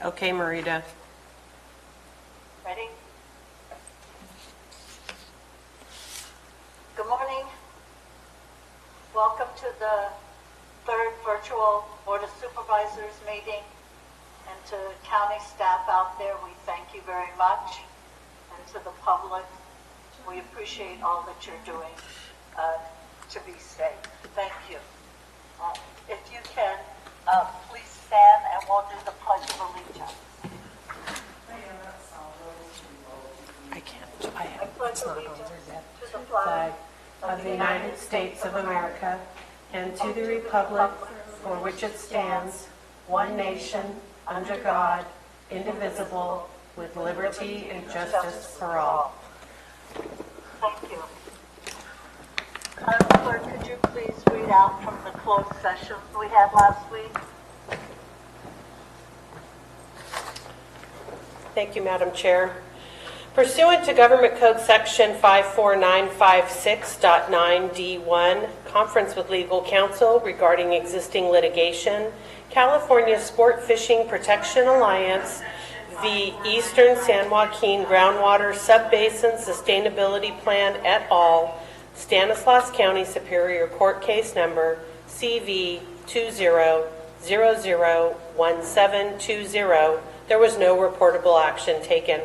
Okay, Marita. Ready? Good morning. Welcome to the third virtual Board of Supervisors meeting. And to county staff out there, we thank you very much. And to the public, we appreciate all that you're doing to be safe. Thank you. If you can, please stand and we'll do the Pledge of Allegiance. I can't. I pledge It's not on allegiance there yet. to the flag Of the United States of America and to the republic for which it stands, one nation, under God, indivisible, with liberty and justice for all. Thank you. Madam Clerk, could you please read out from the closed session we had last week? Thank you, Madam Chair. Pursuant to Government Code Section 54956.9D1, Conference with Legal Counsel regarding existing litigation, California Sport Fishing Protection Alliance v. Eastern San Joaquin Groundwater Subbasin Sustainability Plan et al., Stanislaus County Superior Court Case Number CV 20001720, there was no reportable action taken.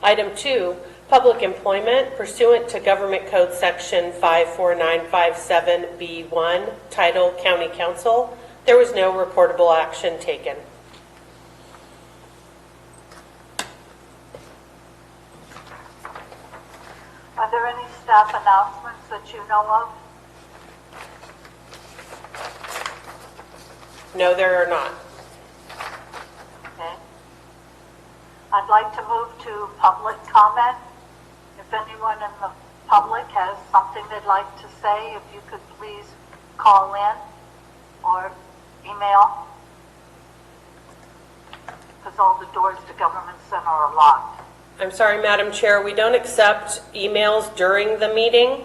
Item 2, public employment pursuant to Government Code Section 54957B1, Title County Council. There was no reportable action taken. Are there any staff announcements that you know of? No, there are not. Okay. I'd like to move to public comment. If anyone in the public has something they'd like to say, if you could please call in or email, because all the doors to Government Center are locked. I'm sorry, Madam Chair, we don't accept emails during the meeting.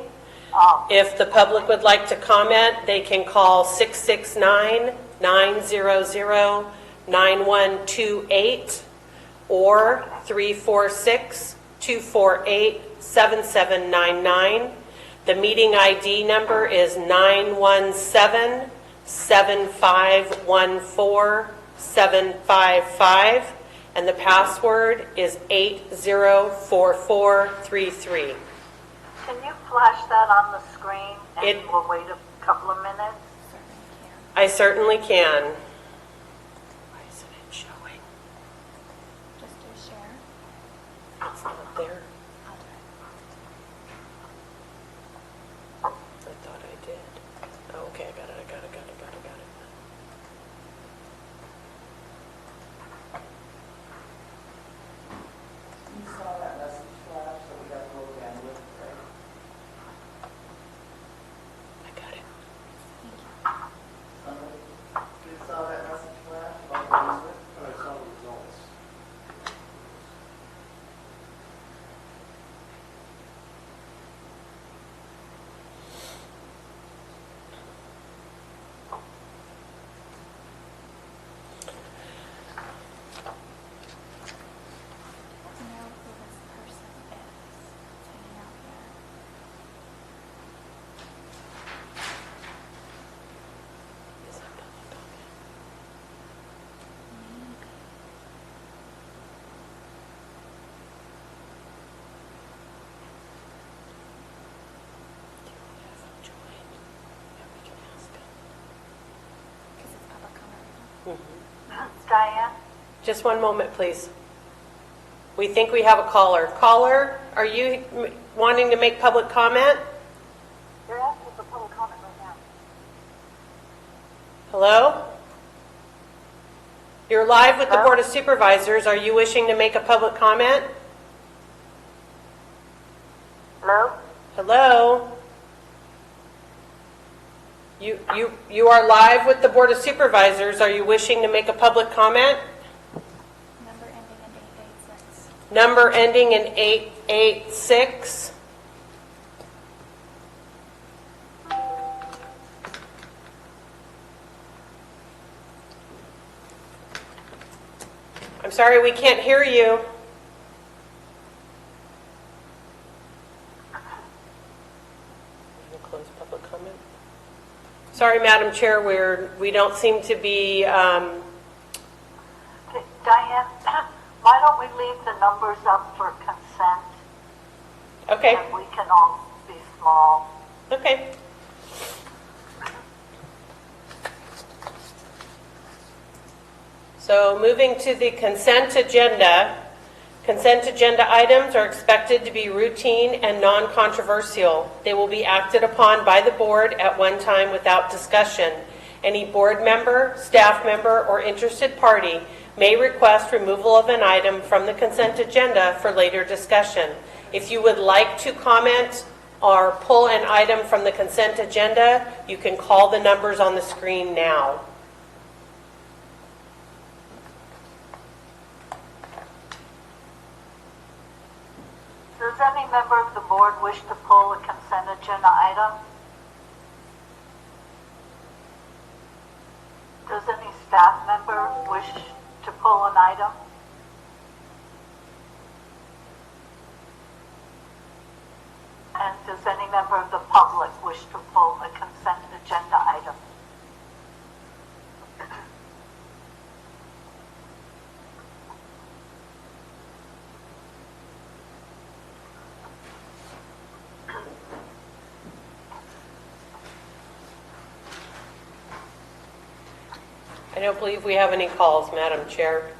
If the public would like to comment, they can call 669-900-9128 or 346-248-7799. The meeting ID number is 917-7514-755. And the password is 804433. Can you flash that on the screen and we'll wait a couple of minutes? I certainly can. Why isn't it showing? Just do share. It's not there. I'll do it. I thought I did. Oh, okay, I got it. You saw that message flash that we got to go again with, right? I got it. Somebody? You saw that message flash about the easement? I saw the results. Do you know who this person is that's hanging out here? Is that public comment? Maybe. Do you want to have them join? Yeah, we can ask them. Because it's public comment right now. Diane? Just one moment, please. We think we have a caller. Caller, are you wanting to make public comment? You're asking for public comment right now. Hello? You're live with the Hello? Board of Supervisors. Are you wishing to make a public comment? Hello? Hello? You are live with the Board of Supervisors. Are you wishing to make a public comment? Number ending in 886. Number ending in 886. sorry, we can't hear you. Close public comment. Sorry, Madam Chair, we don't seem to be, Diane, why don't we leave the numbers up for consent? okay, And we can all be small. okay. So moving to the consent agenda. Consent agenda items are expected to be routine and non-controversial. They will be acted upon by the board at one time without discussion. Any board member, staff member, or interested party may request removal of an item from the consent agenda for later discussion. If you would like to comment or pull an item from the consent agenda, you can call the numbers on the screen now. Does any member of the board wish to pull a consent agenda item? Does any staff member wish to pull an item? And does any member of the public wish to pull a consent agenda item? I don't believe we have any calls, Madam Chair.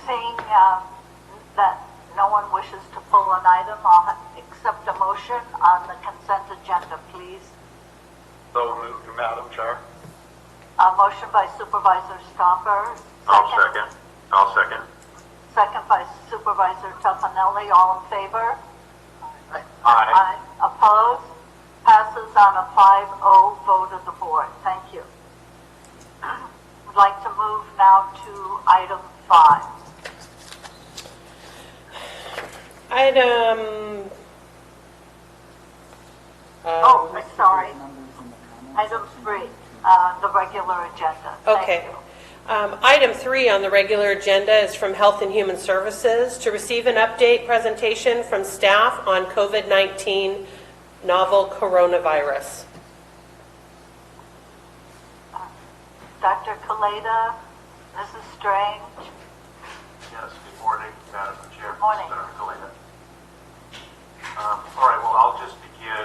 Seeing that no one wishes to pull an item, I'll accept a motion on the consent agenda, please. So moved, Madam Chair. A motion by Supervisor Stomper. I'll second. Second by Supervisor Topanelli. All in favor? Aye. Opposed? Passes on a 5-0 vote of the board. Thank you. Would like to move now to item 5. Item. Sorry. Numbers in the comments Item section. 3, the regular agenda. Okay. Thank you. Item 3 on the regular agenda is from Health and Human Services to receive an update presentation from staff on COVID-19 novel coronavirus. Dr. Kaleda, Mrs. Strange. Yes, good morning, Madam Chair. Good morning. Senator Galena. All right, well, I'll just begin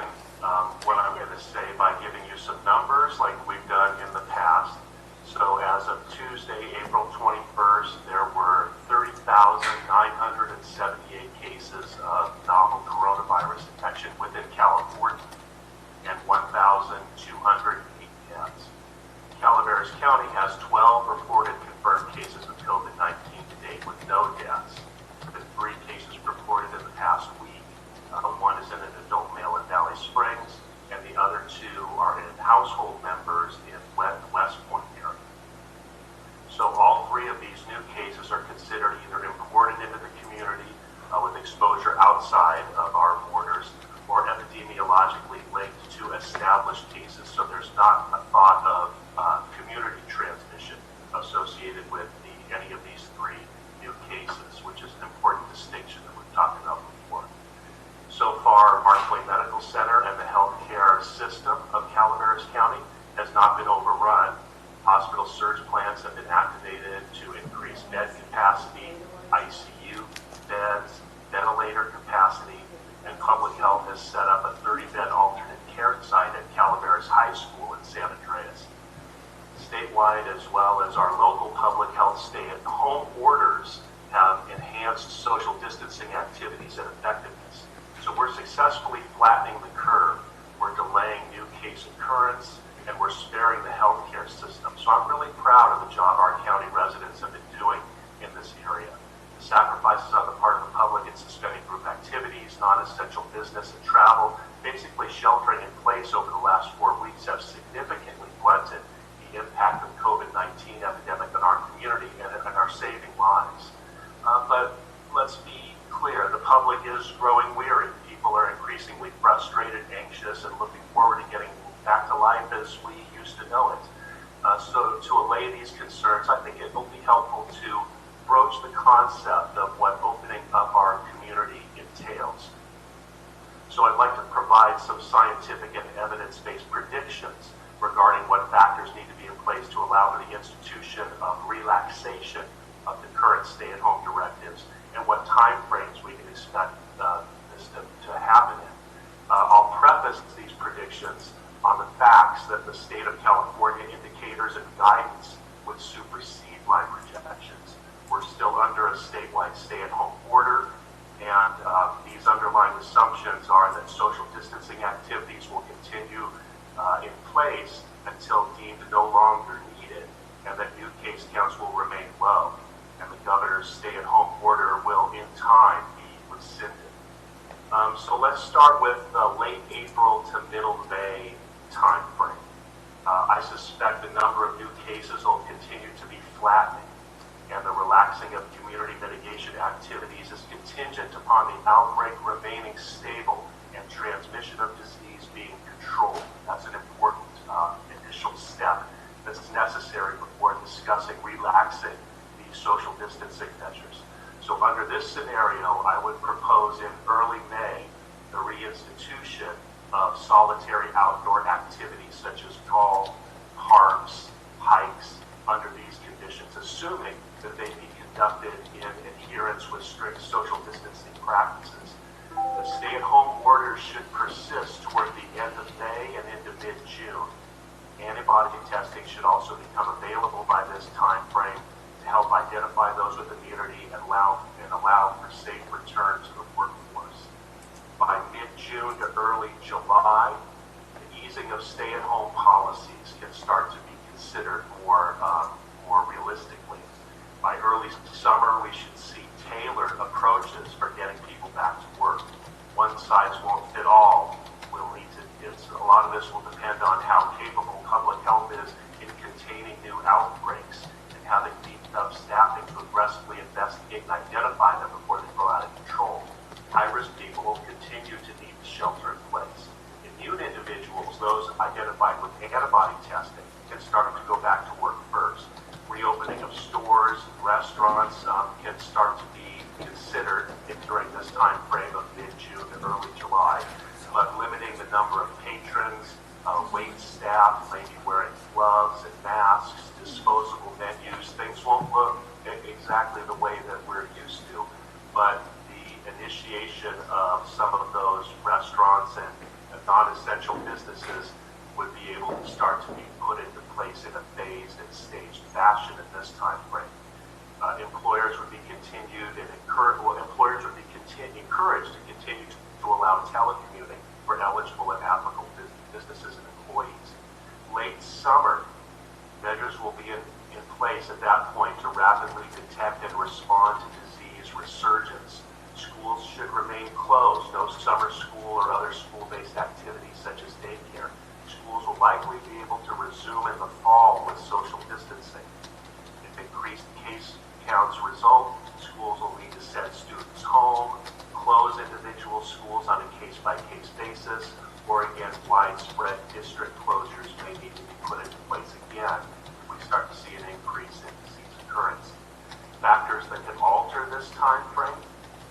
what I'm going to say by giving you some numbers like we've done in the past. So as of Tuesday, April 21st, there were 30,978 cases of novel coronavirus infection within California and 1,208 deaths. Calaveras County has 12 reported confirmed cases of COVID-19 to date with no deaths, with 3 cases reported in the past week. One is in an adult male in Valley Springs, and the other 2 are in household members in West Point area. So all 3 of these new cases are considered either imported into the community with exposure outside of our borders or epidemiologically linked to established cases. So there's not a thought of community transmission associated with any of these 3 new cases, which is an important distinction that we've talked about before. So far, Markway Medical Center and the healthcare system of Calaveras County has not been overrun. Hospital surge plans have been activated to increase bed capacity, ICU beds, ventilator capacity, and public health has set up a 30-bed alternate care site at Calaveras High School in San Andreas. Statewide, as well as our local public health stay-at-home orders, have enhanced social distancing activities and effectiveness. So we're successfully flattening the curve. We're delaying new case occurrence, and we're sparing the healthcare system. So I'm really proud of the job our county residents have been doing in this area. The sacrifices on the part of the public in suspending group activities, non-essential business, and travel, basically sheltering in place over the last 4 weeks, have significantly blunted the impact of the COVID-19 epidemic on our community and are saving lives. But let's be clear, the public is growing weary. People are increasingly frustrated, anxious, and looking forward to getting back to life as we used to know it. So to allay these concerns, I think it will be helpful to broach the concept of what opening up our community entails. So I'd like to provide some scientific and evidence-based predictions regarding what factors need to be in place to allow for the institution of relaxation of the current stay-at-home directives and what time frames we can expect this to happen in. I'll preface these predictions on the facts that the state of California indicators and guidance would supersede my projections. We're still under a statewide stay-at-home order, and these underlying assumptions are that social distancing activities will continue in place until deemed no longer needed, and that new case counts will remain low, and the governor's stay-at-home order will, in time, be rescinded. So let's start with late April to middle May time frame. I suspect the number of new cases will continue to be flattening, and the relaxing of community mitigation activities is contingent upon the outbreak remaining stable and transmission of disease being controlled. That's an important initial step that's necessary before discussing relaxing these social distancing measures. So under this scenario, I would propose in early May the reinstitution of solitary outdoor activities such as golf, parks, hikes under these conditions, assuming that they be conducted in adherence with strict social distancing practices. The stay-at-home order should persist toward the end of May and into mid-June. Antibody testing should also become available by this time frame to help identify those with immunity and allow for safe return to the workforce. By mid-June to early July, the easing of stay-at-home policies can start to be considered more realistically. By early summer, we should see tailored approaches for getting people back to work. One size won't fit all. A lot of this will depend on how capable public health is in containing new outbreaks and having beefed up staffing to aggressively investigate and identify them before they grow out of control. High-risk people will continue to need to shelter in place. Immune individuals, those identified with antibody testing, can start to go back to work first. Reopening of stores, restaurants can start to be considered during this time frame of mid-June to early July, but limiting the number of patrons, wait staff, maybe wearing gloves and masks, disposable venues, things won't look exactly the way that we're used to, but the initiation of some of those restaurants and non-essential businesses would be able to start to be put into place in a phased and staged fashion in this time frame. Employers would be encouraged to continue to allow telecommuting for eligible and applicable businesses and employees. Late summer, measures will be in place at that point to rapidly detect and respond to disease resurgence. Schools should remain closed, no summer school or other school-based activities such as daycare. Schools will likely be able to resume in the fall with social distancing. If increased case counts result, schools will need to send students home, close individual schools on a case-by-case basis, or again, widespread district closures may need to be put into place again if we start to see an increase in disease occurrence. Factors that can alter this time frame,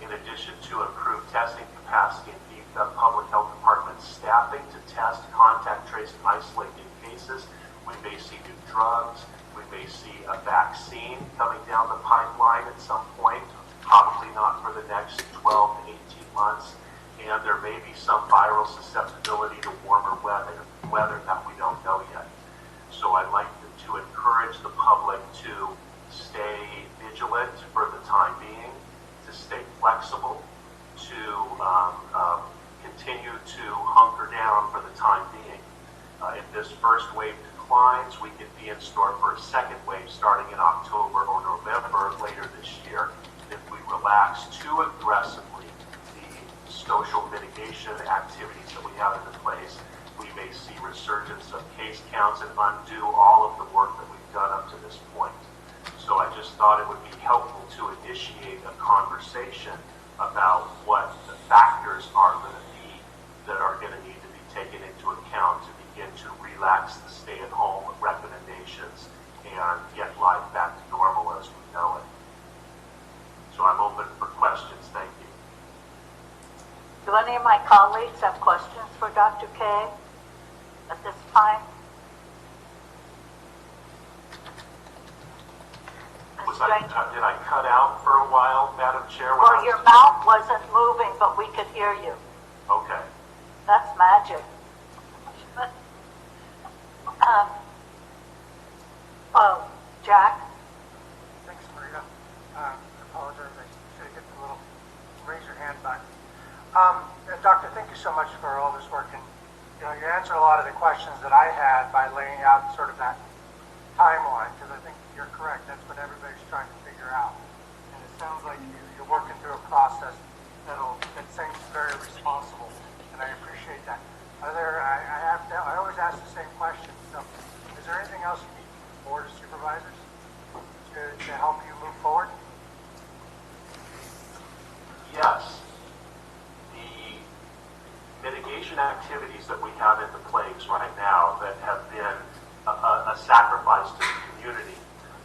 in addition to improved testing capacity and beefed up public health department staffing to test, contact, trace, and isolate new cases, we may see new drugs, we may see a vaccine coming down the pipeline at some point, probably not for the next 12 to 18 months, and there may be some viral susceptibility to warmer weather that we don't know yet. So I'd like to encourage the public to stay vigilant for the time being, to stay flexible, to continue to hunker down for the time being. If this first wave declines, we could be in store for a second wave starting in October or November later this year. If we relax too aggressively the social mitigation activities that we have in place, we may see resurgence of case counts and undo all of the work that we've done up to this point. So I just thought it would be helpful to initiate a conversation about what the factors are going to be that are going to need to be taken into account to begin to relax the stay-at-home recommendations Do any of my colleagues have questions for Dr. Kay at this time? Did I cut out for a while, Madam Chair? Well, your mouth wasn't moving, but we could hear you. Okay. That's magic. Oh, Jack? Thanks, Marita. I apologize. I should have hit the little raise your hand button. Doctor, thank you so much for all this work. And you answered a lot of the questions that I had by laying out sort of that timeline, because I think you're correct. That's what everybody's trying to figure out. And it sounds like you're working through a process that seems very responsible, and I appreciate that. I always ask the same question. So, is there anything else you need from the Board of Supervisors to help you move forward? Yes. The mitigation activities that we have into place right now that have been a sacrifice to the community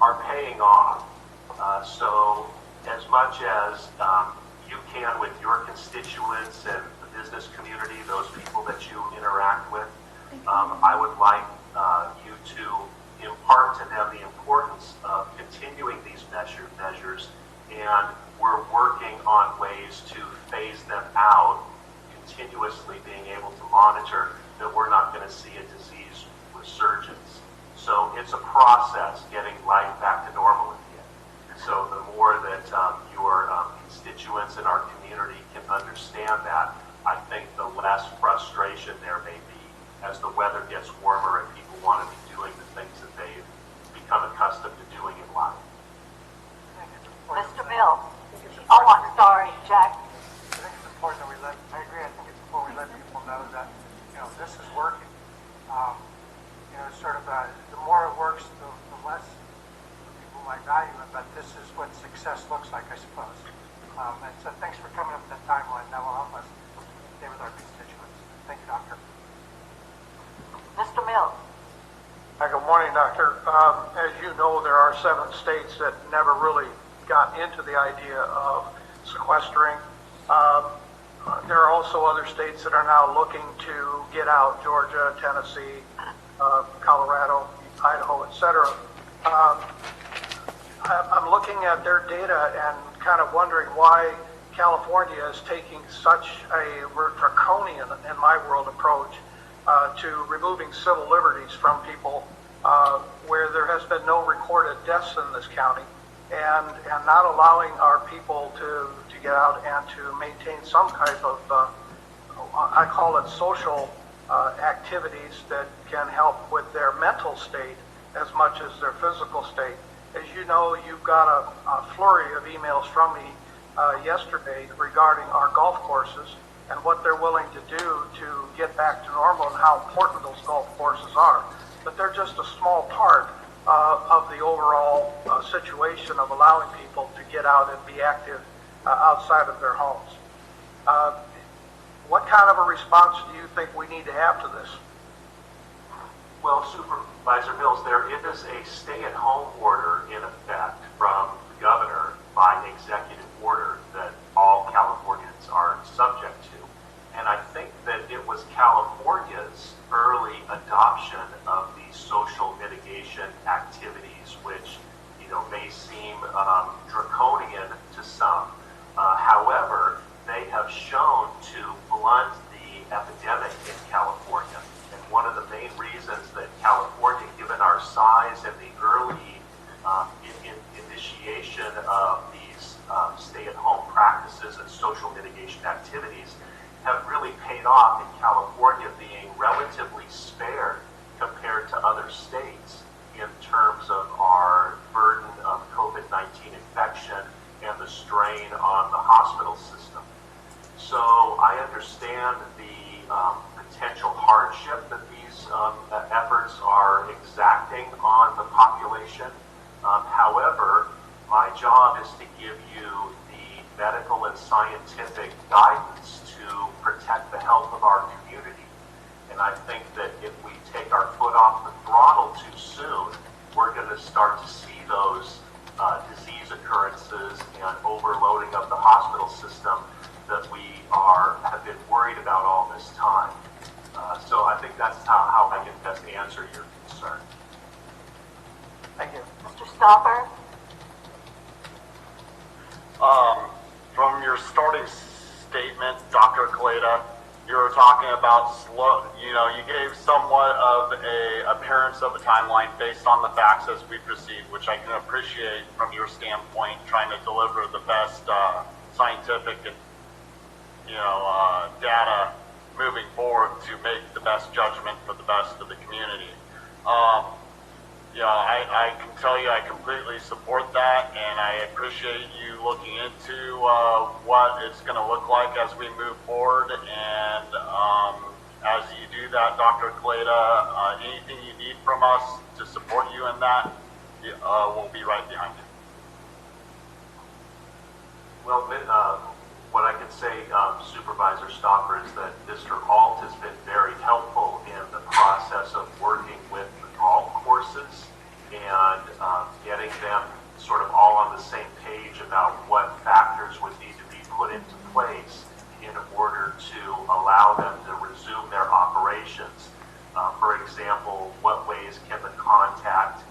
are paying off. So as much as you can with your constituents and the business community, those people that you interact with, I would like you to impart to them the importance of continuing these measures, and we're working on ways to phase them out, continuously being able to monitor that we're not going to see a disease resurgence. So it's a process getting life back to normal again. So the more that your constituents in our community can understand that, I think the less frustration there may be as the weather gets warmer and people want to be doing the things that they've become accustomed to doing in life. Mr. Mills? Oh, I'm sorry, Jack. I think it's important that I agree, I think it's important we let people know that, this is working. Sort of, the more it works, the less people might value it, but this is what success looks like, I suppose. And so thanks for coming up with that timeline. That will help us stay with our constituents. Thank you, Doctor. Mr. Mills? Hi, good morning, Doctor. As you know, there are 7 states that never really got into the idea of sequestering. There are also other states that are now looking to get out: Georgia, Tennessee, Colorado, Idaho, etc. I'm looking at their data and kind of wondering why California is taking such a draconian, in my world, approach to removing civil liberties from people, where there has been no recorded deaths in this county, and not allowing our people to get out and to maintain some type of, I call it social activities that can help with their mental state as much as their physical state. As you know, you've got a flurry of emails from me yesterday regarding our golf courses and what they're willing to do to get back to normal and how important those golf courses are. But they're just a small part of the overall situation of allowing people to get out and be active outside of their homes. What kind of a response do you think we need to have to this? Well, Supervisor Mills, there is a stay-at-home order in effect from the governor by executive order that all Californians are subject to. And I think that it was California's early adoption of these social mitigation activities, which, may seem draconian to some. However, they have shown to blunt the epidemic in California. And one of the main reasons that California, given our size and the early initiation of these stay-at-home practices and social mitigation activities, have really paid off in California being relatively spared compared to other states in terms of our burden of COVID-19 infection and the strain on the hospital system. So I understand the potential hardship that these efforts are exacting on the population. However, my job is to give you the medical and scientific guidance to protect the health of our community. And I think that if we take our foot off the throttle too soon, we're going to start to see those disease occurrences and overloading of the hospital system that we have I've been worried about all this time. So I think that's how I can best answer your concern. Thank you. Mr. Stopper? From your starting statement, Dr. Kaleda, you were talking about you gave somewhat of a appearance of a timeline based on the facts as we proceed, which I can appreciate from your standpoint, trying to deliver the best scientific and, data moving forward to make the best judgment for the best of the community. I can tell you I completely support that, and I appreciate you looking into what it's going to look like as we move forward. And as you do that, Dr. Kaleda, anything you need from us to support you in that, we'll be right behind you. Well, what I can say, Supervisor Stopper, is that Mr. Alt has been very helpful in the process of working with the golf courses and getting them sort of all on the same page about what factors would need to be put into place in order to allow them to resume their operations. For example, what ways can the contact,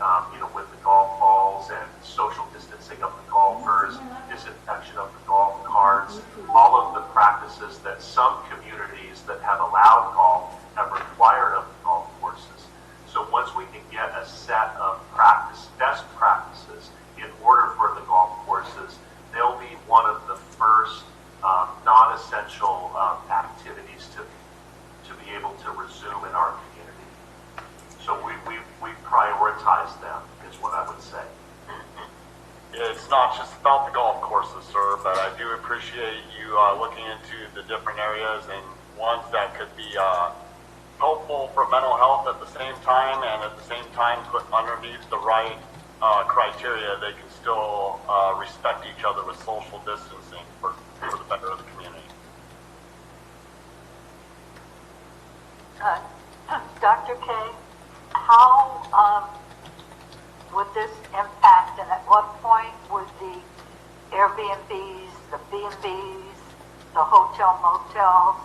with the golf balls and social distancing of the golfers, disinfection of the golf carts, all of the practices that some communities that have allowed golf have required of the golf courses. So once we can get a set of best practices in order for the golf courses, they'll be one of the first non-essential activities to be able to resume in our community. So we prioritize them, is what I would say. It's not just about the golf courses, sir, but I do appreciate you looking into the different areas and ones that could be helpful for mental health at the same time, and at the same time put underneath the right criteria, they can still respect each other with social distancing for the better of the community. Dr. K, how would this impact, and at what point would the Airbnbs, the B&Bs, the hotel motels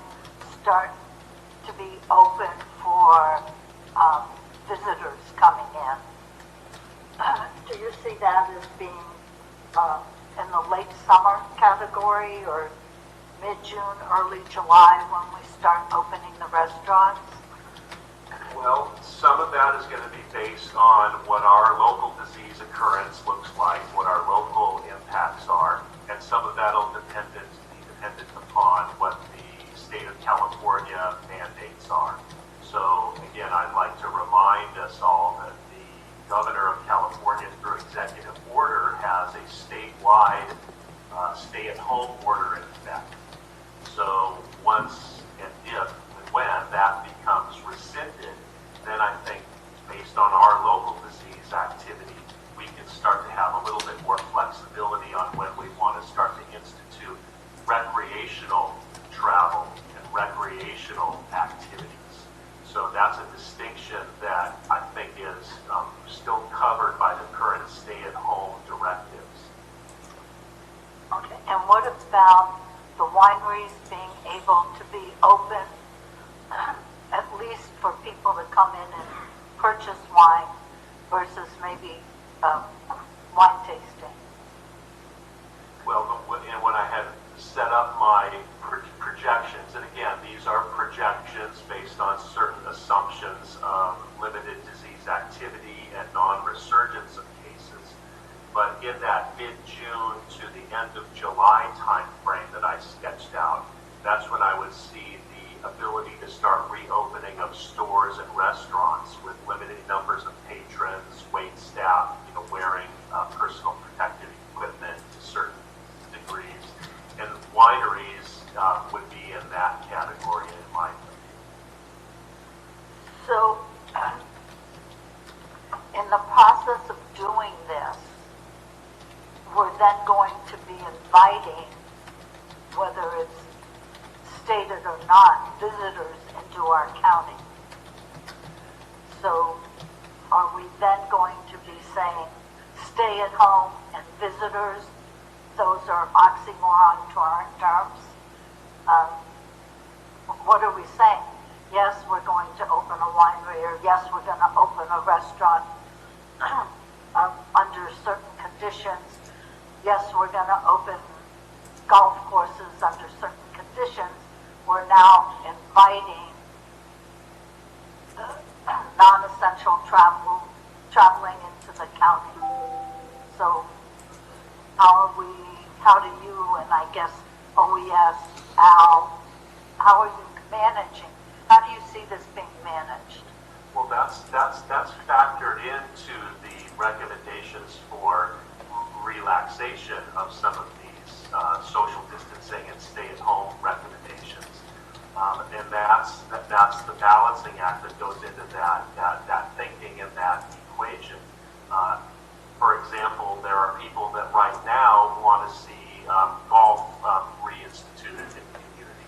start to be open for visitors coming in? Do you see that as being in the late summer category, or mid-June, early July when we start opening the restaurants? Well, some of that is going to be based on what our local disease occurrence looks like, what our local impacts are, and some of that will be dependent upon what the state of California mandates are. So again, I'd like to remind us all that the governor of California, through executive order, has a statewide stay-at-home order in effect. So once and if and when that becomes rescinded, then I think, based on our local disease activity, we can start to have a little bit more flexibility on when we want to start to institute recreational travel and recreational activities. So that's a distinction that I think is still covered by the current stay-at-home directives. Okay, and what about the wineries being able to be open, at least for people to come in and purchase wine versus maybe wine tasting? Well, when I had set up my projections, and again, these are projections based on certain assumptions of limited disease activity and non-resurgence of cases, but in that mid-June to the end of July time frame that I sketched out, that's when I would see the ability to start reopening of stores and restaurants with limited numbers of patrons, wait staff, wearing personal protective equipment to certain degrees, and wineries would be in that category in my opinion. So, in the process of doing this, we're then going to be inviting, whether it's stated or not, visitors into our county. So, are we then going to be saying, stay at home and visitors? Those are oxymoron terms. winery, or yes, we're going to open a restaurant under certain conditions. Yes, we're going to open golf courses under certain conditions. We're now inviting non-essential traveling into the county. So how do you, and I guess OES, Al, how are you managing? How do you see this being managed? Well, that's factored into the recommendations for relaxation of some of these social distancing and stay-at-home recommendations. And that's the balancing act that goes into that thinking and that equation. For example, there are people that right now want to see golf reinstituted in the community.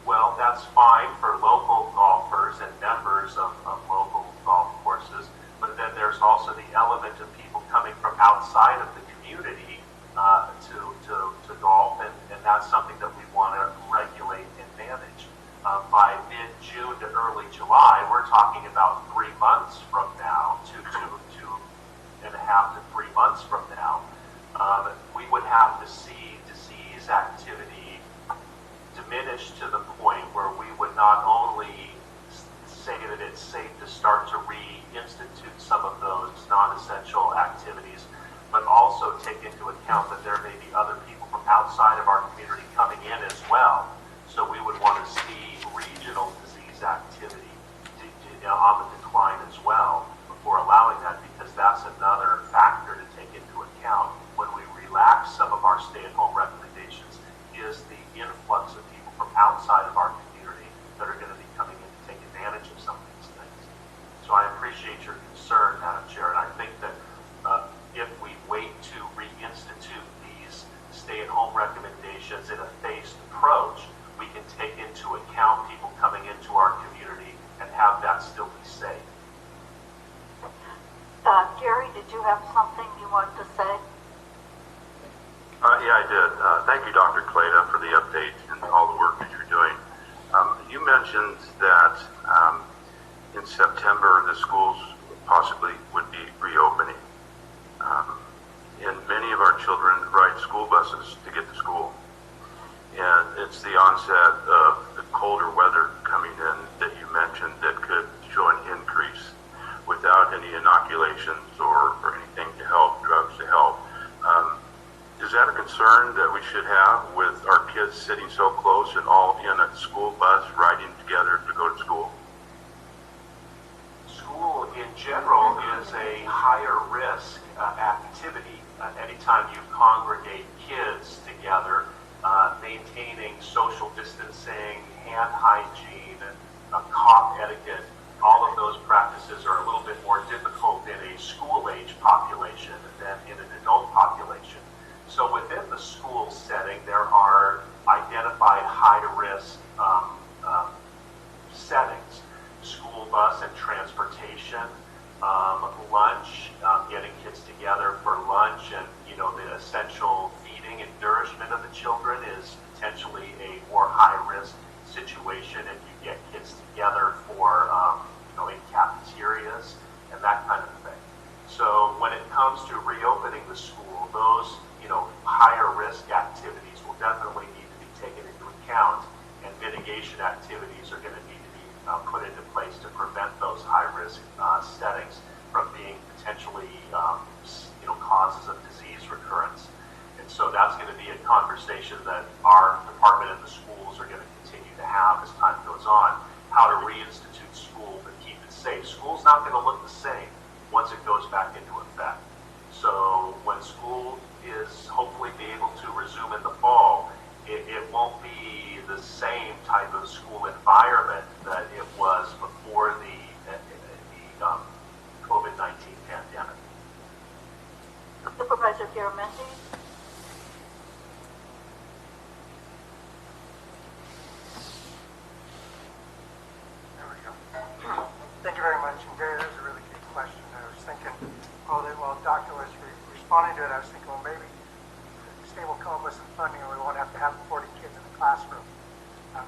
Well, that's fine for local golfers and members of local golf courses, but then there's also the element of people coming from outside of the community to golf, and that's something that we want to regulate and manage. By mid-June to early July, we're talking about 3 months from now, 2.5 to 3 months from now, we would have to see disease activity diminish to the point where we would not only say that it's safe to start to reinstitute some of those non-essential activities, but also take into account that there may be other people from outside of our community coming in as well. So we would want to see regional disease activity on the decline as well before allowing that, because that's another factor to take into account when we relax some of our stay-at-home recommendations, is the influx of people from outside of our community that are going to be coming in to take advantage of some of these things. So I appreciate your concern, Madam Chair, and I think that if we wait to reinstitute these stay-at-home recommendations in a phased approach, we can take into account people coming into our community and have that still be safe. Gary, did you have something you wanted to say? Yeah, I did. Thank you, Dr. Clada, for the update and all the work that you're doing. You mentioned that in September the schools possibly would be reopening. And many of our children ride school buses to get to school. And it's the onset of the colder weather coming in that you mentioned that could show an increase without any inoculations or anything to help, drugs to help. Is that a concern that we should have with our kids sitting so close and all in a school bus riding together to go to school? School in general is a higher risk activity. Anytime you congregate kids together, maintaining social distancing, hand hygiene, cough etiquette, all of those practices are a little bit more difficult in a school-age population than in an adult population. So within the school setting, there are identified high-risk settings: school bus and transportation, lunch, getting kids together for lunch, and the essential feeding and nourishment of the children is potentially a more high-risk situation if you get kids together for in cafeterias and that kind of thing. So when it comes to reopening the school, those higher risk activities will definitely need to be taken into account, and mitigation activities are going to need to be put into place to prevent those high risk settings from being potentially causes of disease recurrence. And so that's going to be a conversation that our department and the schools are going to continue to have as time goes on, how to reinstitute school but keep it safe. School's not going to look the same once it goes back into effect. So when school is hopefully be able to resume in the fall, it won't be the same type of school environment that it was before the COVID-19 pandemic. Supervisor Garamendi? There we go. Thank you very much. And Gary, that was a really good question. I was thinking, while the doctor was responding to it, I was thinking, well, maybe the state will come up with some funding and we won't have to have 40 kids in the classroom.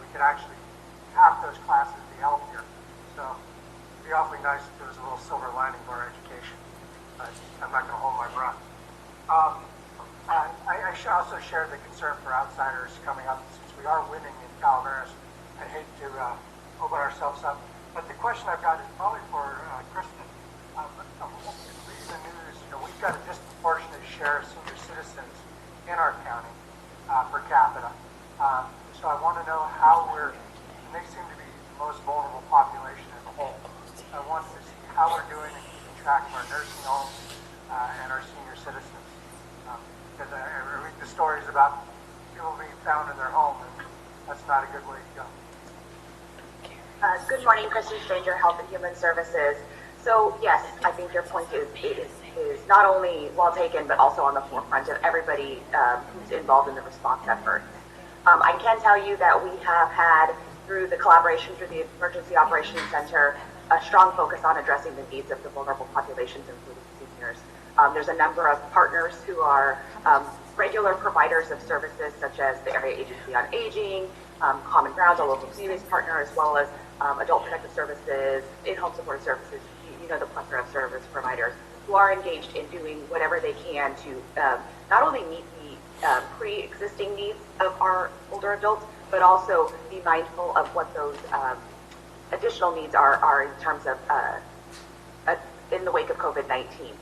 We could actually have those classes be held here. So it'd be awfully nice if there was a little silver lining to our education. But I'm not going to hold my breath. I should also share the concern for outsiders coming up. Since we are winning in Calaveras, I hate to open ourselves up. But the question I've got is probably for Kristen. Reading the news, we've got a disproportionate share of senior citizens in our county per capita. So I want to know how and they seem to be the most vulnerable population as a whole. I want to see how we're doing in keeping track of our nursing homes and our senior citizens. Because I read the stories about people being found in their home, and that's not a good way to go. Good morning, Kristen Stranger, Health and Human Services. So yes, I think your point is not only well taken, but also on the forefront of everybody who's involved in the response effort. I can tell you that we have had, through the collaboration through the Emergency Operations Center, a strong focus on addressing the needs of the vulnerable populations, including seniors. There's a number of partners who are regular providers of services, such as the Area Agency on Aging, Common Ground, a local communities partner, as well as adult protective services, in-home support services, the plethora of service providers who are engaged in doing whatever they can to not only meet the pre-existing needs of our older adults, but also be mindful of what those additional needs are in terms of in the wake of COVID-19.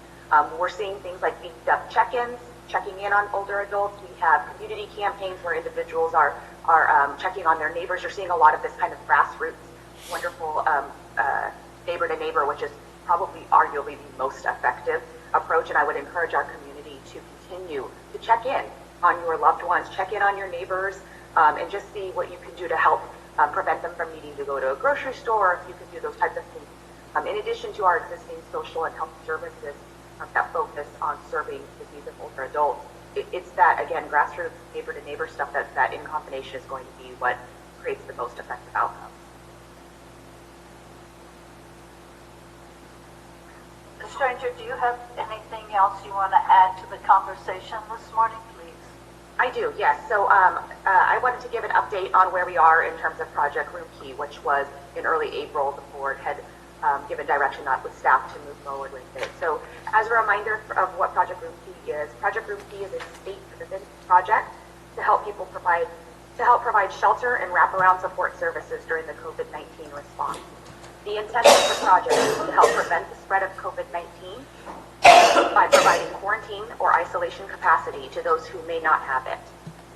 We're seeing things like beefed up check-ins, checking in on older adults. We have community campaigns where individuals are checking on their neighbors. You're seeing a lot of this kind of grassroots, wonderful neighbor to neighbor, which is probably arguably the most effective approach. And I would encourage our community to continue to check in on your loved ones, check in on your neighbors, and just see what you can do to help prevent them from needing to go to a grocery store, if you can do those types of things. In addition to our existing social and health services that focus on serving the needs of older adults, it's that, again, grassroots neighbor-to-neighbor stuff that in combination is going to be what creates the most effective outcome. Stranger, do you have anything else you want to add to the conversation this morning, please? I do, yes. So I wanted to give an update on where we are in terms of Project Room Key, which was in early April. The board had given direction with staff to move forward with it. So as a reminder of what Project Room Key is, Project Room Key is a state-driven project to help provide shelter and wraparound support services during the COVID-19 response. The intent of the project is to help prevent the spread of COVID-19 by providing quarantine or isolation capacity to those who may not have it,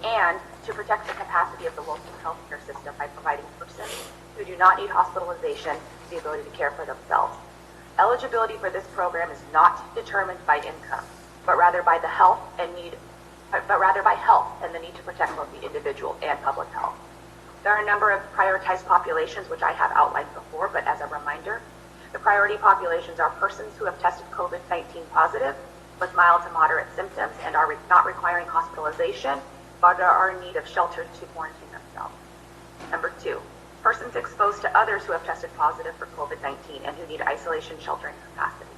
and to protect the capacity of the local healthcare system by providing persons who do not need hospitalization the ability to care for themselves. Eligibility for this program is not determined by income, but rather by health and the need to protect both the individual and public health. There are a number of prioritized populations, which I have outlined before, but as a reminder, the priority populations are persons who have tested COVID-19 positive with mild to moderate symptoms and are not requiring hospitalization, but are in need of shelter to quarantine themselves. Number 2, persons exposed to others who have tested positive for COVID-19 and who need isolation sheltering capacity.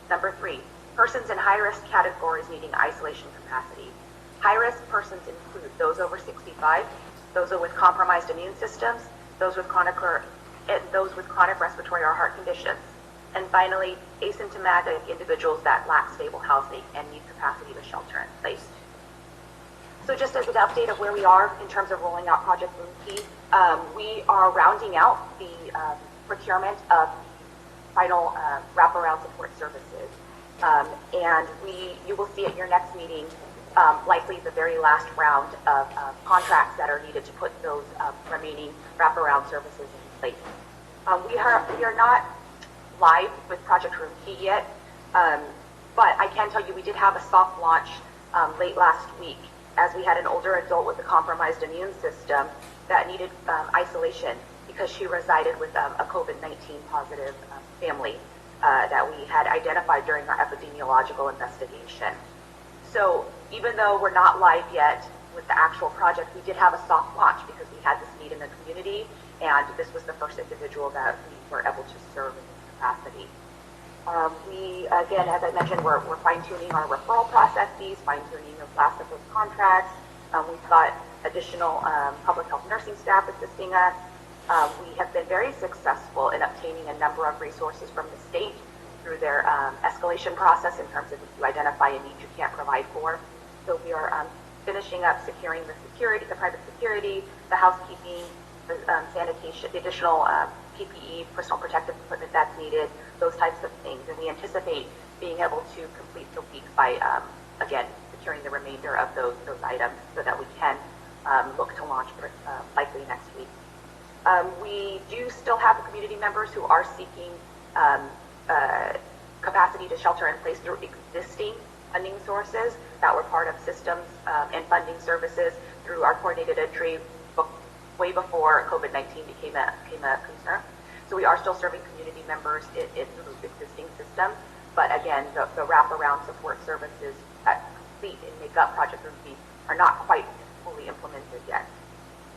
Number 3, persons in high-risk categories needing isolation capacity. High-risk persons include those over 65, those with compromised immune systems, those with chronic respiratory or heart conditions, and finally, asymptomatic individuals that lack stable housing and need capacity to shelter in place. So just as an update of where we are in terms of rolling out Project Room Key, we are rounding out the procurement of final wraparound support services. And you will see at your next meeting likely the very last round of contracts that are needed to put those remaining wraparound services in place. We are not live with Project Room Key yet, but I can tell you we did have a soft launch late last week, as we had an older adult with a compromised immune system that needed isolation because she resided with a COVID-19 positive family that we had identified during our epidemiological investigation. So even though we're not live yet with the actual project, we did have a soft launch because we had this need in the community, and this was the first individual that we were able to serve in this capacity. We, again, as I mentioned, we're fine-tuning our referral processes, fine-tuning the last of those contracts. We've got additional public health nursing staff assisting us, We have been very successful in obtaining a number of resources from the state through their escalation process in terms of if you identify a need you can't provide for. So we are finishing up securing the security, the private security, the housekeeping, the sanitation, the additional PPE, personal protective equipment that's needed, those types of things. And we anticipate being able to complete the week by, again, securing the remainder of those items so that we can look to launch likely next week. We do still have community members who are seeking capacity to shelter in place through existing funding sources that were part of systems and funding services through our coordinated entry way before COVID-19 became a concern. So we are still serving community members in through existing systems, but again, the wraparound support services that complete and make up Project Room B are not quite fully implemented yet.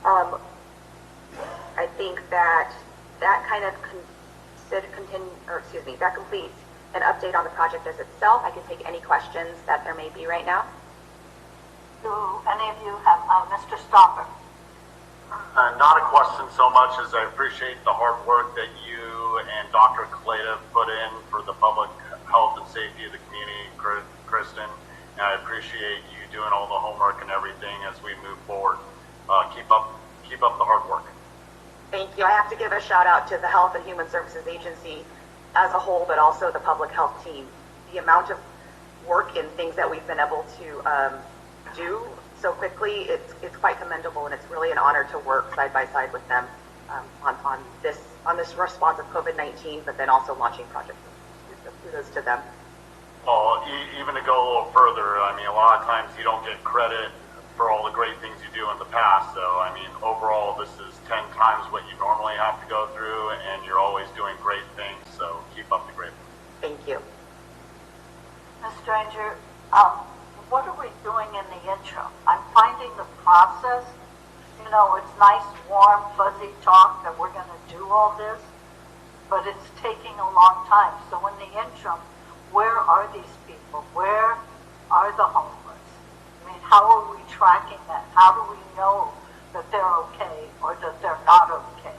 I think that kind of that completes an update on the project as itself. I can take any questions that there may be right now. Do any of you have, Mr. Stopper? Not a question so much as I appreciate the hard work that you and Dr. Kaleda put in for the public health and safety of the community, Kristen. And I appreciate you doing all the homework and everything as we move forward. Keep up the hard work. Thank you. I have to give a shout out to the Health and Human Services Agency as a whole, but also the public health team. The amount of work and things that we've been able to do so quickly, it's quite commendable, and it's really an honor to work side by side with them on this response of COVID-19, but then also launching Project. Kudos to them. Well, even to go a little further, I mean, a lot of times you don't get credit for all the great things you do in the past. So, I mean, overall, this is 10 times what you normally have to go through, and you're always doing great things. So keep up the great work. Thank you. Ms. Stranger, what are we doing in the interim? I'm finding the process, it's nice, warm, fuzzy talk that we're going to do all this, but it's taking a long time. So in the interim, where are these people? Where are the homeless? I mean, how are we tracking that? How do we know that they're okay or that they're not okay?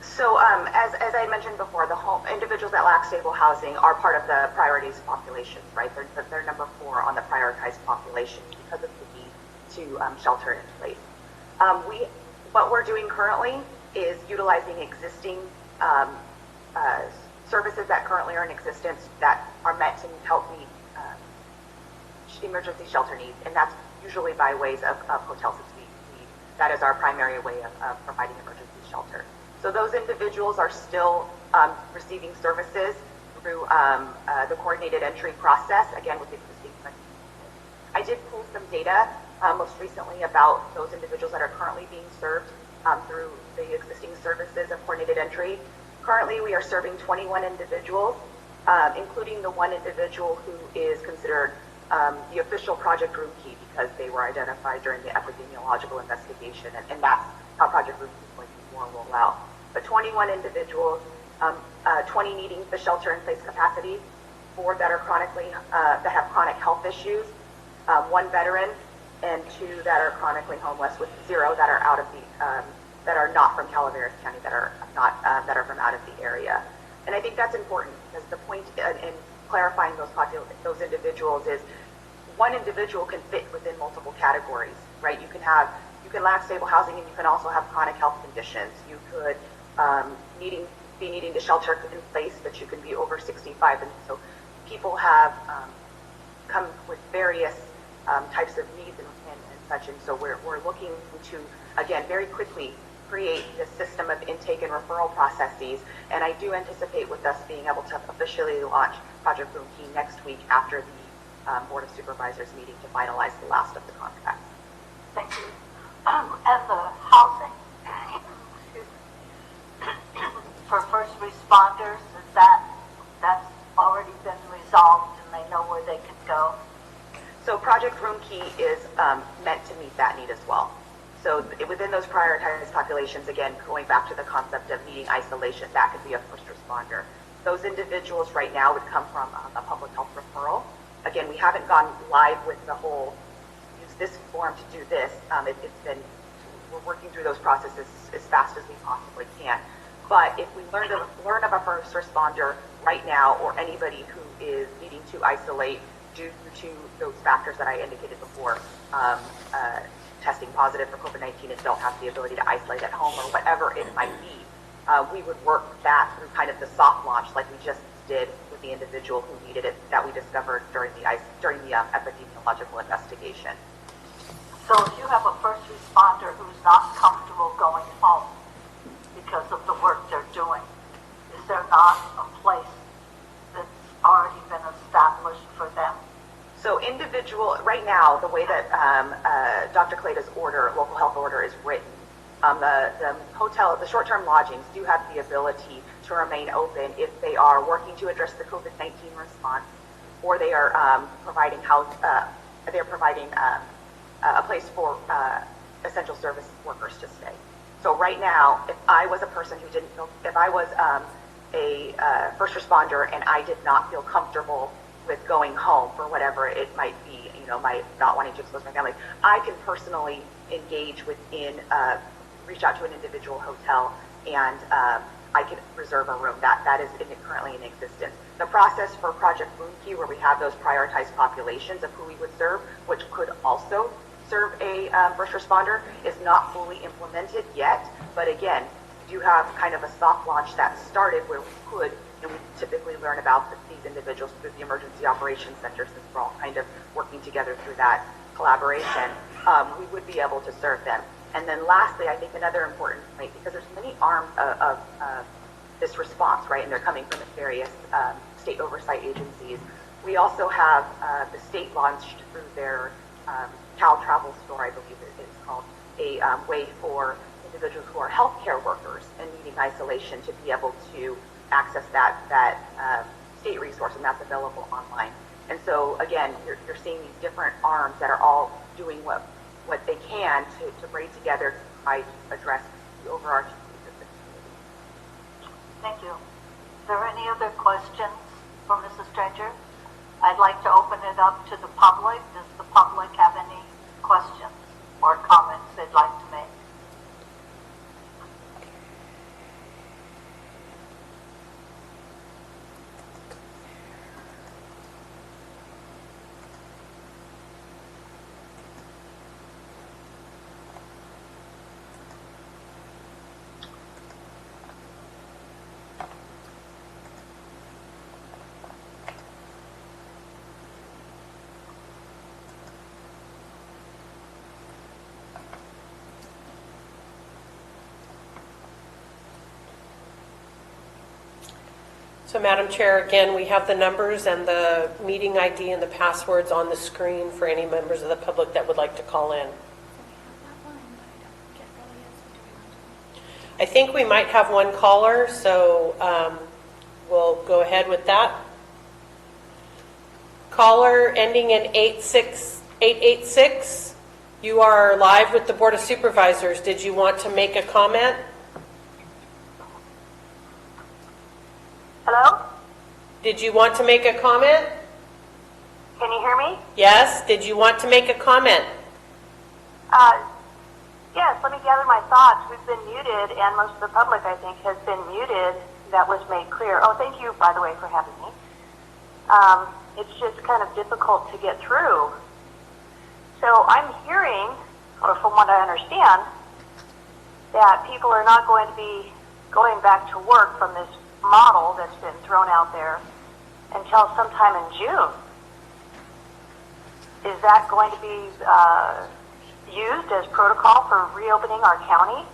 So as I mentioned before, the individuals that lack stable housing are part of the priorities populations, right? They're number 4 on the prioritized population because of the need to shelter in place. What we're doing currently is utilizing existing services that currently are in existence that are meant to help meet emergency shelter needs, and that's usually by ways of hotels. That is our primary way of providing emergency shelter. So those individuals are still receiving services through the coordinated entry process, again with existing funding. I did pull some data most recently about those individuals that are currently being served through the existing services of coordinated entry. Currently, we are serving 21 individuals, including the one individual who is considered the official Project Room Key because they were identified during the epidemiological investigation, and that's how Project Room Key is going to more roll out. But 21 individuals, 20 needing the shelter-in-place capacity, 4 that are that have chronic health issues, 1 veteran, and 2 that are chronically homeless, with 0 that are out of the that are not from Calaveras County, that are from out of the area. And I think that's important because the point in clarifying those individuals is one individual can fit within multiple categories, right? You can lack stable housing, and you can also have chronic health conditions. You could be needing to shelter in place, but you can be over 65, and so people have come with various types of needs and such, and so we're looking to, again, very quickly create this system of intake and referral processes, and I do anticipate with us being able to officially launch Project Room Key next week after the Board of Supervisors meeting to finalize the last of the contracts. Thank you. And the housing for first responders, that's already been resolved and they know where they can go? So Project Room Key is meant to meet that need as well. So within those prioritized populations, again, going back to the concept of needing isolation, that could be a first responder. Those individuals right now would come from a public health referral. Again, we haven't gone live with the whole, use this form to do this. It's been we're working through those processes as fast as we possibly can. But if we learn of a first responder right now, or anybody who is needing to isolate due to those factors that I indicated before, testing positive for COVID-19 and don't have the ability to isolate at home or whatever it might be, we would work that through kind of the soft launch like we just did with the individual who needed it that we discovered during the epidemiological investigation. So if you have a first responder who's not comfortable going home because of the work they're doing, is there not a place that's already been established for them? So right now, the way that Dr. Clada's local health order is written, the short-term lodgings do have the ability to remain open if they are working to address the COVID-19 response, or they are providing a place for essential service workers to stay. So right now, if I was a person who if I was a first responder and I did not feel comfortable with going home for whatever it might be, my not wanting to expose my family, I can personally engage reach out to an individual hotel, and I can reserve a room. That is currently in existence. The process for Project Wound Key, where we have those prioritized populations of who we would serve, which could also serve a first responder, is not fully implemented yet. But again, we do have kind of a soft launch that started where we could, and we typically learn about these individuals through the Emergency Operations Center, since we're all kind of working together through that collaboration. We would be able to serve them. And then lastly, I think another important point, because there's many arms of this response, right, and they're coming from various state oversight agencies. We also have the state launched through their Cal Travel Store, I believe it is called, a way for individuals who are healthcare workers and needing isolation to be able to access that state resource, and that's available online. And so again, you're seeing these different arms that are all doing what they can to bring together to try to address the overarching needs of the community. Thank you. Is there any other questions for Mrs. Stranger? I'd like to open it up to the public. Does the public have any questions or comments they'd like to make? So, Madam Chair, again, we have the numbers and the meeting ID and the passwords on the screen for any members of the public that would like to call in. So we have that one, but I don't get really is. Do we want to? I think we might have one caller, so we'll go ahead with that. Caller ending in 886, you are live with the Board of Supervisors. Did you want to make a comment? Hello? Did you want to make a comment? Can you hear me? Yes. Did you want to make a comment? Yes, let me gather my thoughts. We've been muted, and most of the public, I think, has been muted. That was made clear. Oh, thank you, by the way, for having me. It's just kind of difficult to get through. So I'm hearing, or from what I understand, that people are not going to be going back to work from this model that's been thrown out there until sometime in June. Is that going to be used as protocol for reopening our county?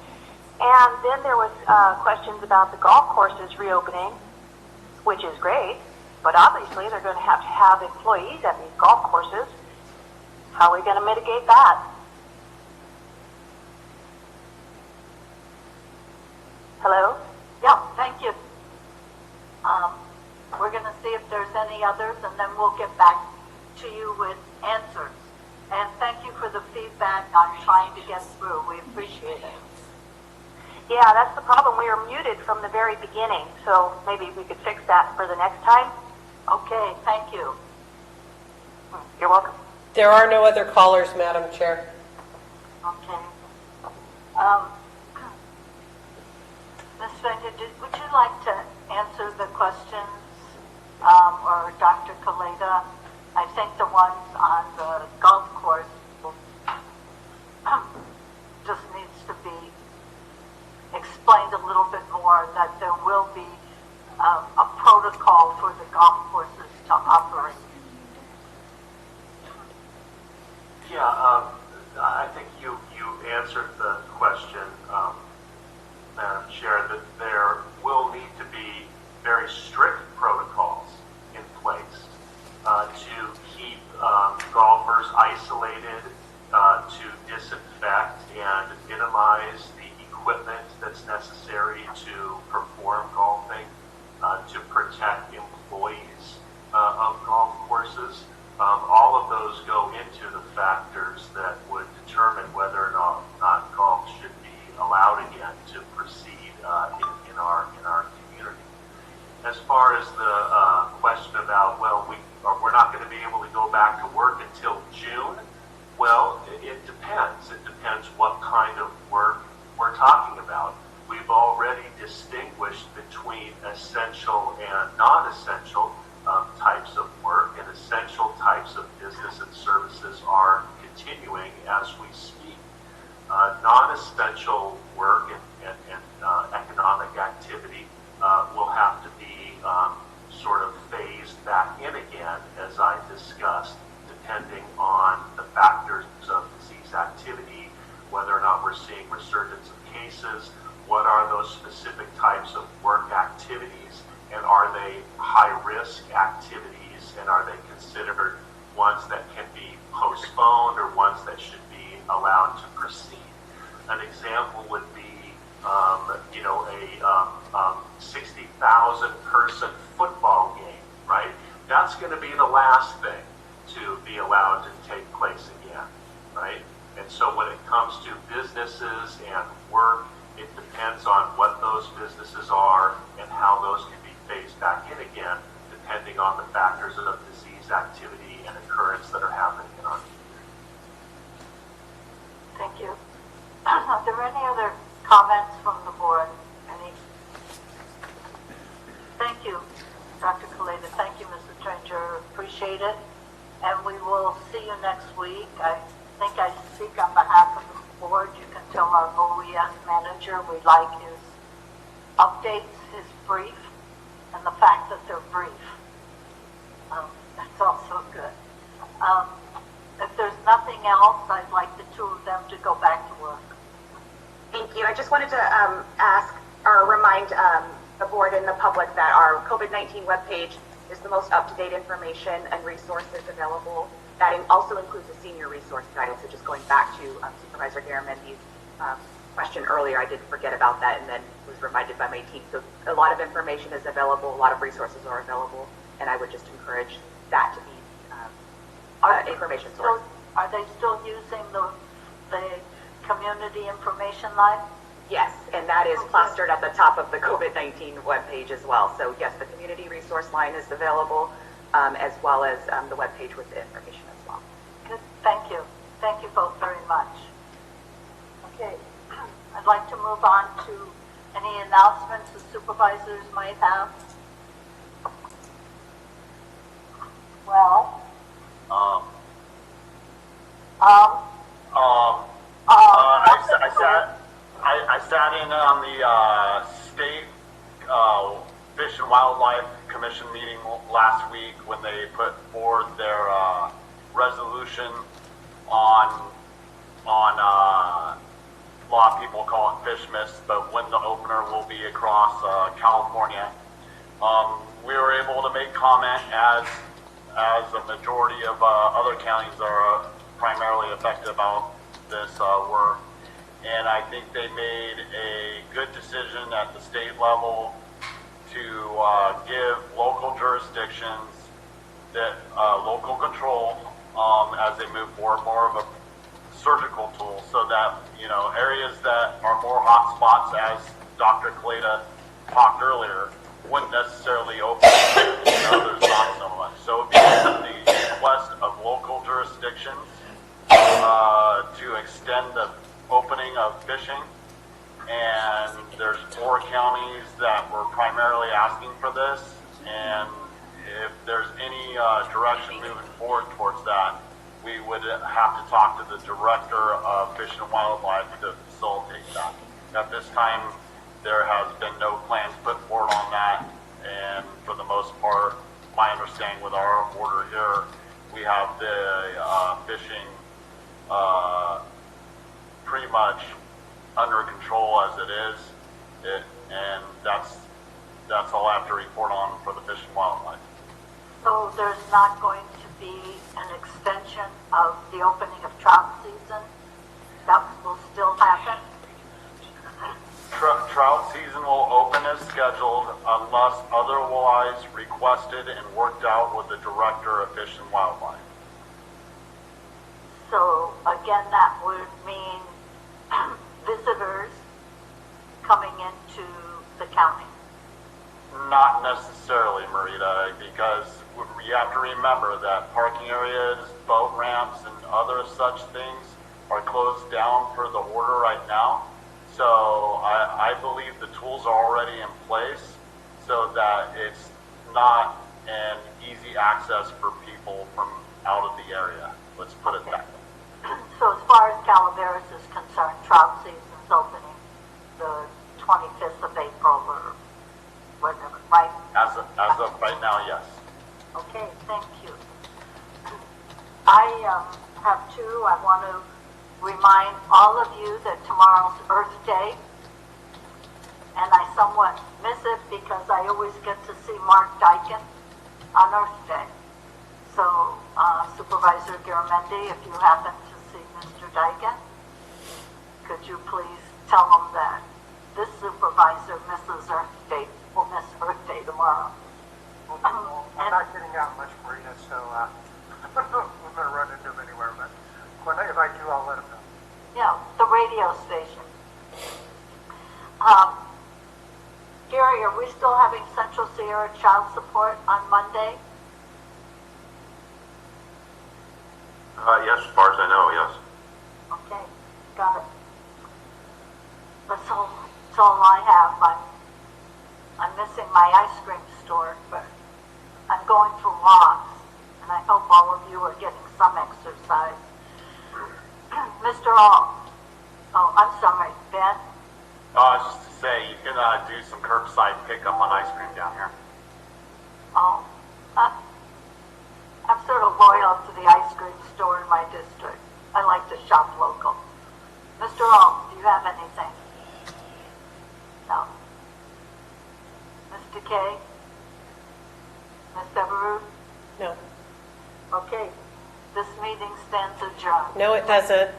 And then there was questions about the golf courses reopening, which is great, but obviously they're going to have employees at these golf courses. How are we going to mitigate that? Hello? Yeah, thank you. We're going to see if there's any others, and then we'll get back to you with answers. And thank you for the feedback on trying to get through. We appreciate it. Yeah, that's the problem. We were muted from the very beginning, so maybe we could fix that for the next time. Okay, thank you. You're welcome. There are no other callers, Madam Chair. Okay. Um, Ms. Stranger, would you like to answer the questions, or Dr. Kaleda? I think the ones on the golf course just needs to be explained a little bit more, that there will be a protocol for the golf courses to operate. Yeah, I think you answered the question, Madam Chair, that there will need to be very strict protocols in place to keep golfers isolated, to disinfect and minimize the equipment that's necessary to perform golfing, to protect employees of golf courses. All of those go into the factors that would determine whether or not golf should be allowed again to proceed in our community. As far as the question about, well, we're not going to be able to go back to work until June, well, it depends. It depends what kind of work we're talking about. We've already distinguished between essential and non-essential types of work, and essential types of business and services are continuing as we speak. Non-essential work and economic activity will have to be sort of phased back in again, as I discussed, depending on the factors of disease activity, whether or not we're seeing resurgence of cases, what are those specific types of work activities, and are they high-risk activities, and are they considered ones that can be postponed or ones that should be allowed to proceed? An example would be, a 60,000 person football game, right? That's going to be the last thing to be allowed to take place again, right? And so when it comes to businesses and work, it depends on what those businesses are and how those can be phased back in again, depending on the factors of disease activity and occurrence that are happening in our community. Thank you. Are there any other comments from the board? Any? Thank you, Dr. Kaleda. Thank you, Mrs. Stranger. Appreciate it. And we will see you next week. I think I speak on behalf of the board. You can tell our OES manager we like his updates, his brief, and the fact that they're brief. That's also good. If there's nothing else, I'd like the two of them to go back to work. Thank you. I just wanted to ask or remind the board and the public that our COVID-19 webpage is the most up-to-date information and resources available. That also includes a senior resource guide. So just going back to Supervisor Garamendi's question earlier, I did forget about that and then was reminded by my team. So a lot of information is available, a lot of resources are available, and I would just encourage that to be information source. Are they still using the community information line? Yes, and that is plastered at the top of the COVID-19 webpage as well. So yes, the community resource line is available, as well as the webpage with the information as well. Good, thank you. Thank you both very much. Okay, I'd like to move on to any announcements the supervisors might have. Well, I sat in on the state Fish and Wildlife Commission meeting last week when they put forward their resolution on a lot of people call it fish mist, but when the opener will be across California. We were able to make comment as a majority of other counties are primarily affected about this were. And I think they made a good decision at the state level to give local jurisdictions that local control as they move forward, more of a surgical tool, so that areas that are more hot spots, as Dr. Kaleda talked earlier, wouldn't necessarily open, others not so much. So it would be the request of local jurisdictions to extend the opening of fishing, and there's 4 counties that were primarily asking for this, and if there's any direction moving forward towards that, we would have to talk to the director of Fish and Wildlife to facilitate that. At this time, there has been no plans put forward on that, and for the most part, my understanding with our order here, we have the fishing pretty much under control as it is, and that's all I have to report on for the Fish and Wildlife. So there's not going to be an extension of the opening of trout season? That will still happen? Trout season will open as scheduled unless otherwise requested and worked out with the director of Fish and Wildlife. So again, that would mean visitors coming into the county. Not necessarily, Marita, because you have to remember that parking areas, boat ramps, and other such things are closed down for the order right now. So I believe the tools are already in place so that it's not an easy access for people from out of the area. Let's put it that way. So as far as Calaveras is concerned, trout season's opening the 25th of April or whatever, right? As of right now, yes. Okay, thank you. I have 2. I want to remind all of you that tomorrow's Earth Day, and I somewhat miss it because I always get to see Mark Dyken on Earth Day. So, Supervisor Garamendi, if you happen to see Mr. Dyken, could you please tell him that this supervisor misses Earth Day, will miss Earth Day tomorrow. I'm not getting out much, Marita, so we're going to run into him anywhere, but if I do, I'll let him know. Yeah, the radio station. Gary, are we still having Central Sierra child support on Monday? Yes, as far as I know, yes. Okay, got it. That's all I have. I'm missing my ice cream store, but I'm going for walks, and I hope all of you are getting some exercise. Mr. All. Oh, I'm sorry, Ben. Just to say, you can do some curbside pickup on ice cream down here. Oh, I'm sort of loyal to the ice cream store in my district. I like to shop local. Mr. All, do you have anything? No. Mr. K? Ms. Devereux? No. Okay, this meeting stands adjourned. No, it doesn't.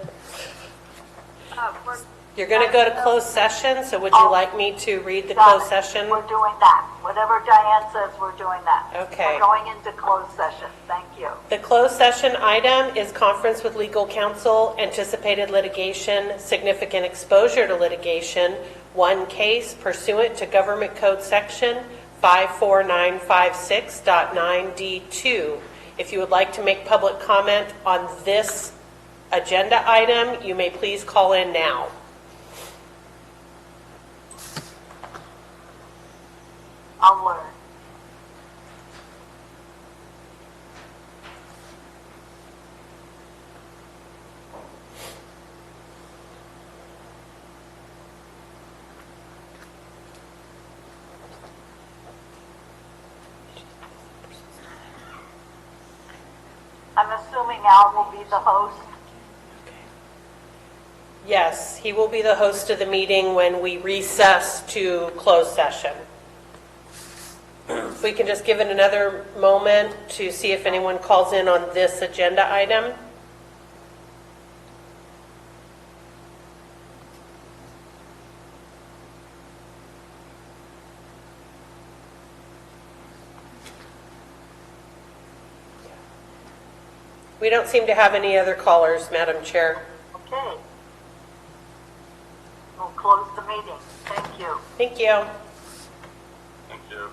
You're going to go to closed session, so would you like me to read the closed session? We're doing that. Whatever Diane says, we're doing that. Okay. We're going into closed session. Thank you. The closed session item is conference with legal counsel, anticipated litigation, significant exposure to litigation, one case pursuant to Government Code Section 54956.9D2. If you would like to make public comment on this agenda item, you may please call in now. I'll learn. I'm assuming Al will be the host. Yes, he will be the host of the meeting when we recess to closed session. If we can just give it another moment to see if anyone calls in on this agenda item. We don't seem to have any other callers, Madam Chair. Okay. We'll close the meeting. Thank you. Thank you. Thank you.